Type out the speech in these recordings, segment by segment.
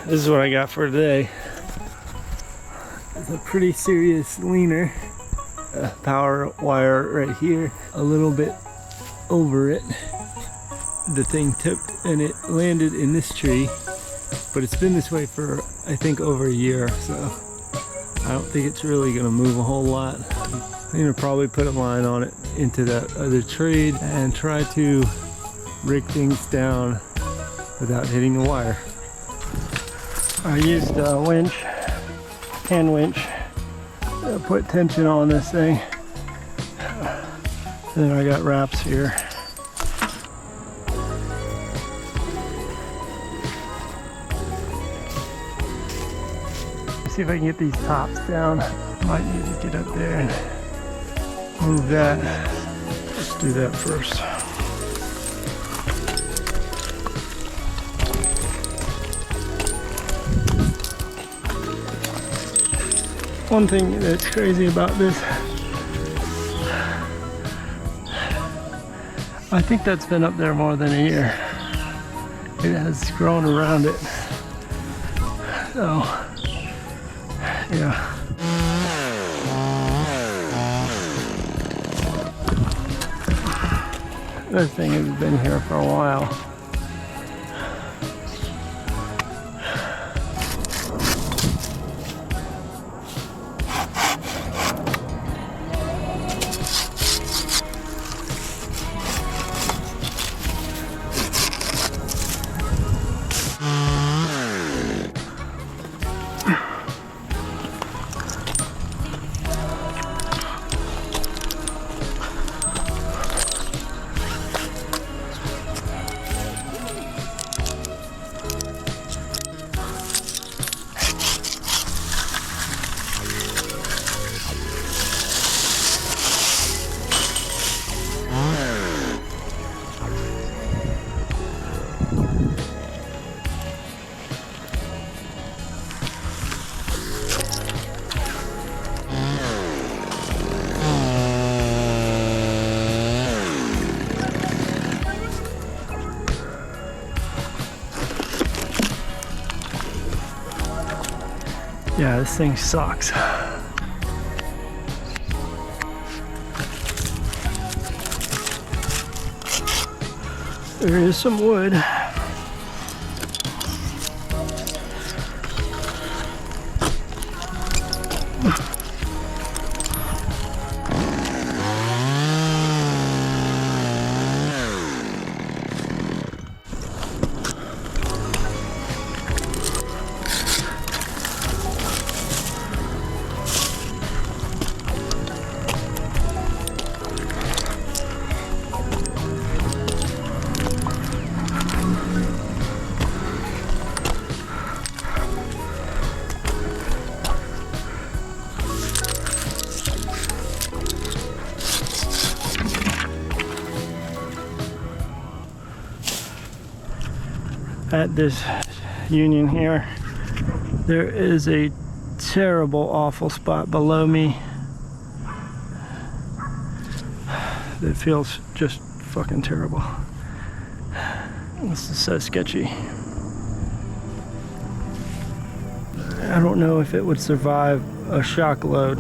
this is what I got for today. It's a pretty serious leaner. Power wire right here, a little bit over it. The thing tipped and it landed in this tree, but it's been this way for I think over a year, so I don't think it's really gonna move a whole lot. I'm gonna probably put a line on it into that other tree and try to rig things down without hitting the wire. I used a winch, hand winch, to put tension on this thing. And then I got wraps here. See if I can get these tops down. Might need to get up there and move that. Let's do that first. One thing that's crazy about this, I think that's been up there more than a year. It has grown around it. So, yeah. This thing has been here for a while. Yeah, this thing sucks. There is some wood. At this union here, there is a terrible, awful spot below me that feels just fucking terrible. This is so sketchy. I don't know if it would survive a shock load.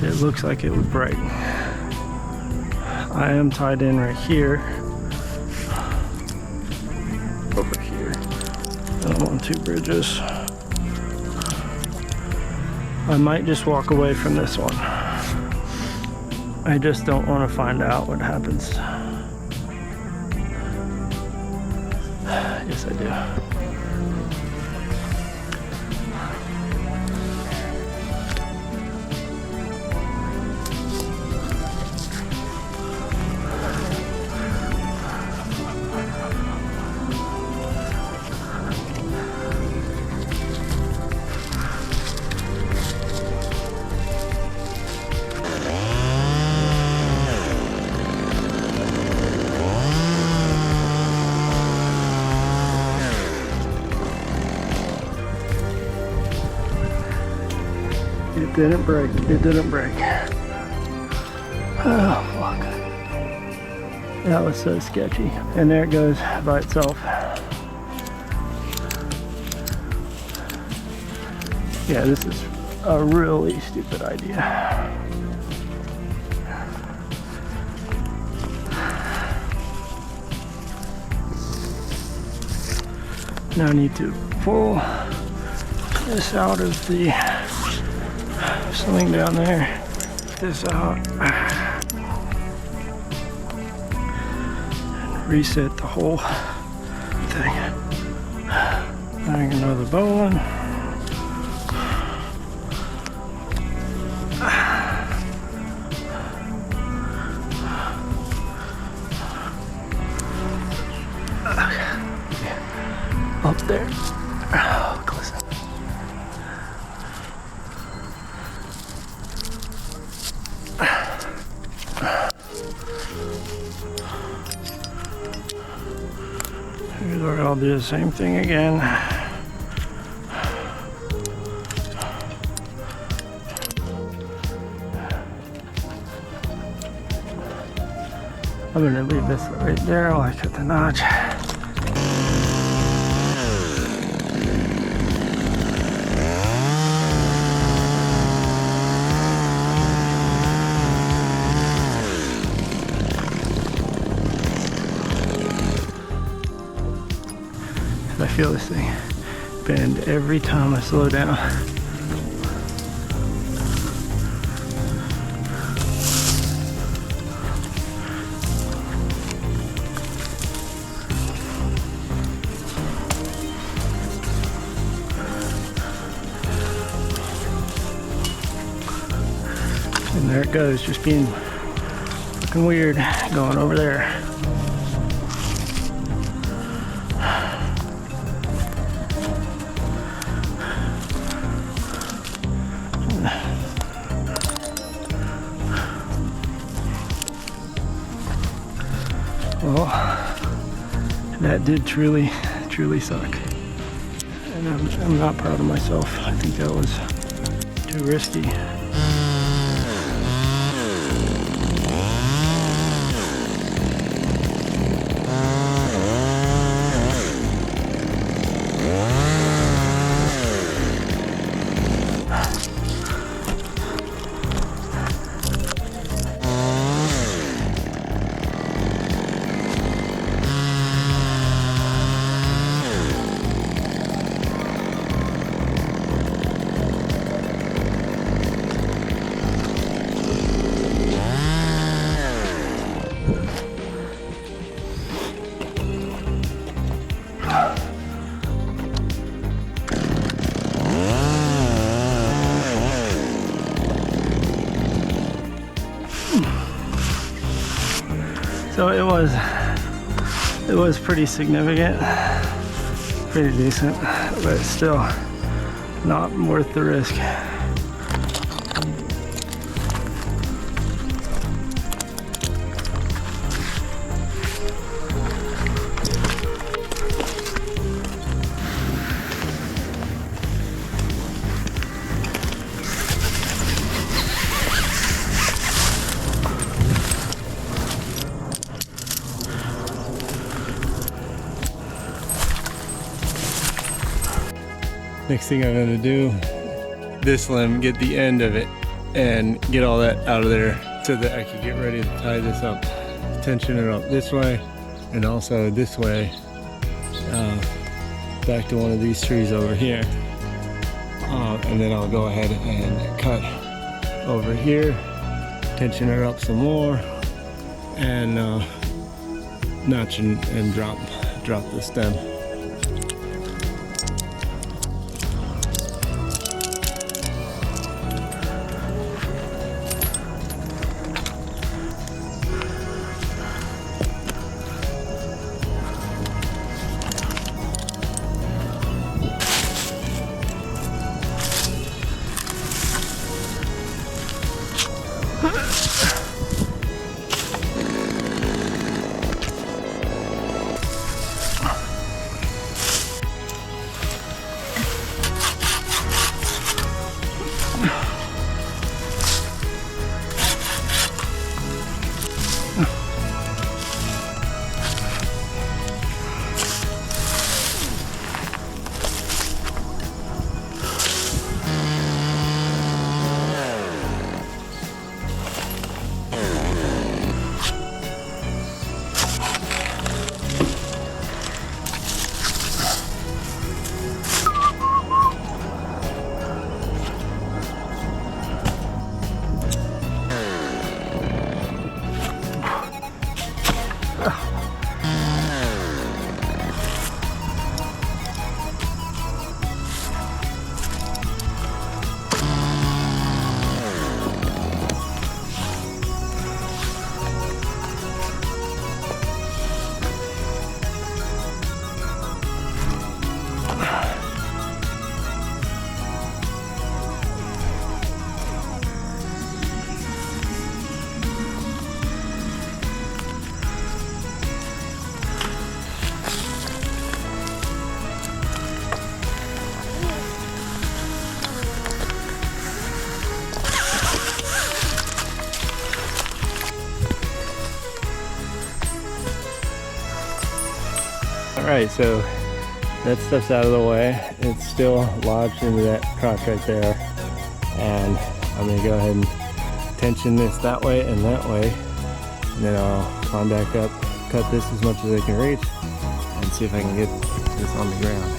It looks like it would break. I am tied in right here. Over here. And I'm on two bridges. I might just walk away from this one. I just don't want to find out what happens. Yes, I do. It didn't break. It didn't break. Oh, fuck. That was so sketchy. And there it goes by itself. Yeah, this is a really stupid idea. Now I need to pull this out of the sling down there. This out. Reset the whole thing. Adding another bone. Up there. Oh, close up. We're gonna do the same thing again. I'm gonna leave this right there while I cut the notch. I feel this thing bend every time I slow down. And there it goes, just being fucking weird going over there. Well, that did truly suck. And I'm not proud of myself. I think that was too risky. So it was pretty significant, pretty decent, but still not worth the risk. Next thing I'm gonna do, this limb, get the end of it and get all that out of there so that I can get ready to tie this up, tension it up this way and also this way back to one of these trees over here. And then I'll go ahead and cut over here, tension it up some more, and notch and drop the stem. All right, so that stuff's out of the way. It's still lodged into that crotch right there. And I'm gonna go ahead and tension this that way and that way. And then I'll climb back up, cut this as much as I can reach, and see if I can get this on the ground.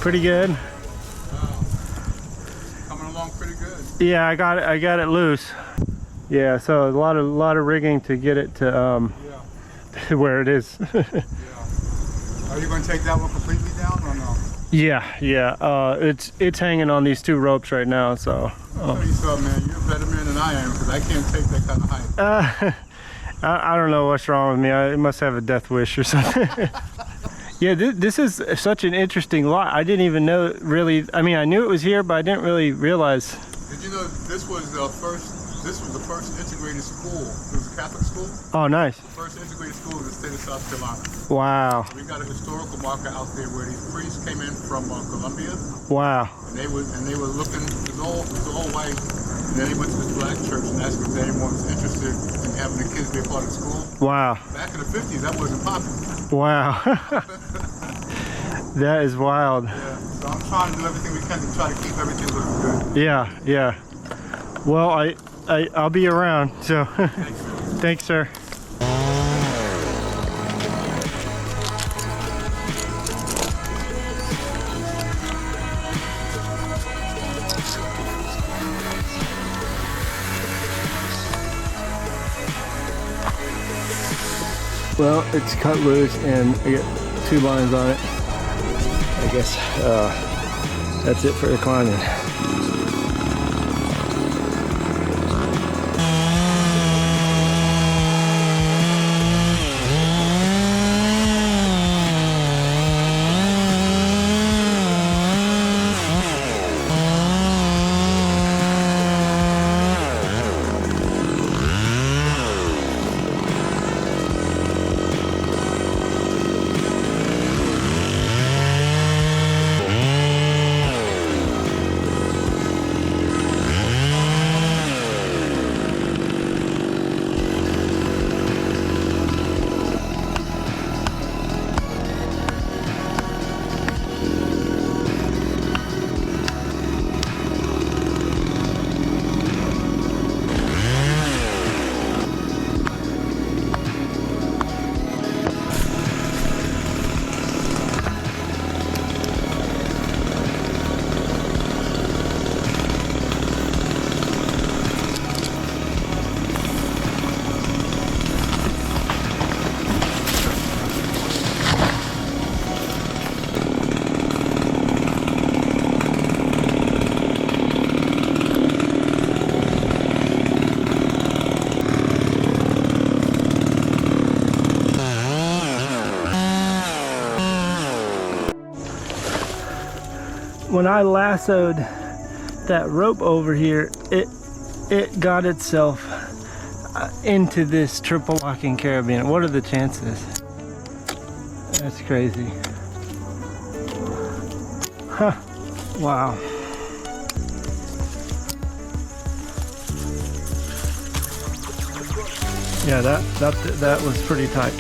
Pretty good. Coming along pretty good. Yeah, I got it loose. Yeah, so a lot of rigging to get it to Yeah. where it is. Yeah. Are you going to take that one completely down or no? Yeah. It's hanging on these two ropes right now. So. I'll tell you something, man. You're a better man than I am because I can't take that kind of height. I don't know what's wrong with me. I must have a death wish or something. Yeah, this is such an interesting lot. I didn't even know really. I mean, I knew it was here, but I didn't really realize. Did you know this was the first integrated school? It was a Catholic school. Oh, nice. The first integrated school in the state of South Carolina. Wow. We got a historical marker out there where these priests came in from Colombia. Wow. And they were looking. It was all white. And then they went to this black church and asked if anyone was interested in having the kids be a part of the school. Wow. Back in the 50s, that wasn't popular. Wow. That is wild. Yeah, so I'm trying to do everything we can to try to keep everything looking good. Yeah. Well, I'll be around. So, thanks, sir. Well, it's cut loose and I got 2 lines on it. I guess that's it for the climbing. when I lassoed that rope over here, it got itself into this triple locking carabiner. What are the chances? That's crazy. Huh. Wow. Yeah, that was pretty tight.